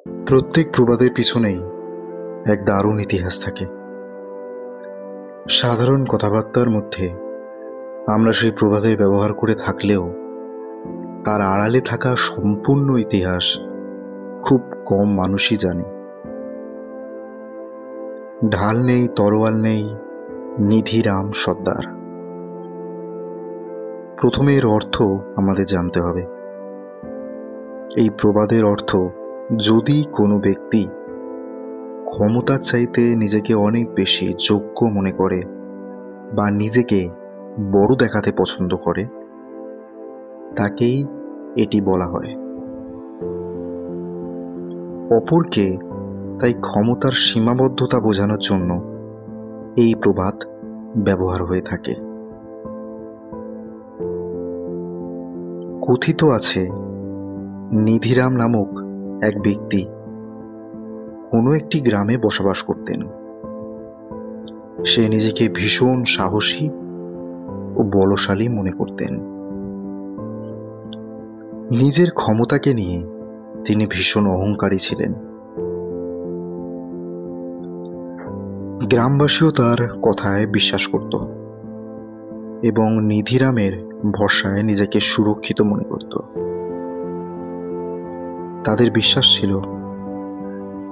প্রত্যেক প্রবাদের পিছনেই এক দারুণ ইতিহাস থাকে। সাধারণ কথাবার্তার মধ্যে আমরা সেই প্রবাদের ব্যবহার করে থাকলেও তার আড়ালে থাকা সম্পূর্ণ ইতিহাস খুব কম মানুষই জানে। ঢাল নেই, তরোয়াল নেই, নিধিরাম সর্দার। প্রথমে এর অর্থ আমাদের জানতে হবে। এই প্রবাদের অর্থ, যদি কোনো ব্যক্তি ক্ষমতার চাইতে নিজেকে অনেক বেশি যোগ্য মনে করে বা নিজেকে বড় দেখাতে পছন্দ করে, তাকেই এটি বলা হয়। অপরকে তাই ক্ষমতার সীমাবদ্ধতা বোঝানোর জন্য এই প্রবাদ ব্যবহার হয়ে থাকে। কথিত আছে, নিধিরাম নামক এক ব্যক্তি কোনো একটি গ্রামে বসবাস করতেন। সে নিজেকে ভীষণ সাহসী ও বলশালী মনে করতেন। নিজের ক্ষমতাকে নিয়ে তিনি ভীষণ অহংকারী ছিলেন। গ্রামবাসীও তার কথায় বিশ্বাস করত এবং নিধিরামের ভরসায় নিজেকে সুরক্ষিত মনে করত। তাদের বিশ্বাস ছিল,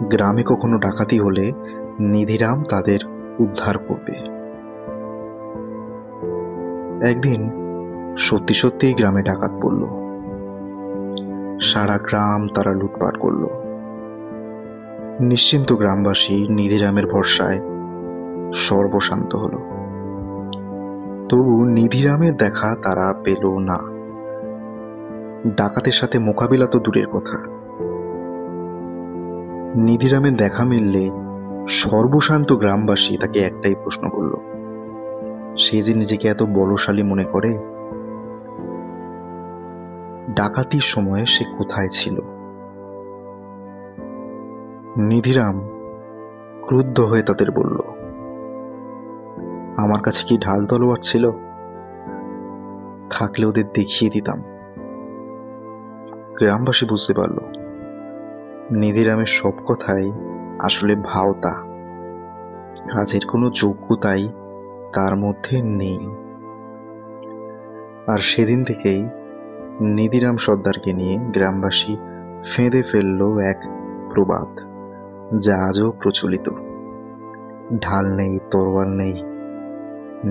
গ্রামে কখনো ডাকাতি হলে নিধিরাম তাদের উদ্ধার করবে। একদিন সত্যি সত্যিই গ্রামে ডাকাত পড়ল। সারা গ্রাম তারা লুটপাট করল। নিশ্চিন্ত গ্রামবাসী নিধিরামের ভরসায় সর্বশান্ত হল। তবু নিধিরামের দেখা তারা পেল না। ডাকাতের সাথে মোকাবিলা তো দূরের কথা, নিধিরামের দেখা মিললে সর্বশান্ত গ্রামবাসী তাকে একটাই প্রশ্ন করল, সে যে নিজেকে এত বলশালী মনে করে, ডাকাতির সময় সে কোথায় ছিল? নিধিরাম ক্রুদ্ধ হয়ে তাদের বলল, আমার কাছে কি ঢাল তলোয়ার ছিল? থাকলে ওদের দেখিয়ে দিতাম। গ্রামবাসী বুঝতে পারল, নিধিরামের সব কথাই আসলে ভাওতা। কাজের কোনো যোগ্যতাই তার মধ্যে নেই। আর সেদিন থেকেই নিধিরাম সর্দারকে নিয়ে গ্রামবাসী ফেঁদে ফেলল এক প্রবাদ, যা আজও প্রচলিত। ঢাল নেই, তরোয়াল নেই,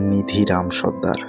নিধিরাম সর্দার।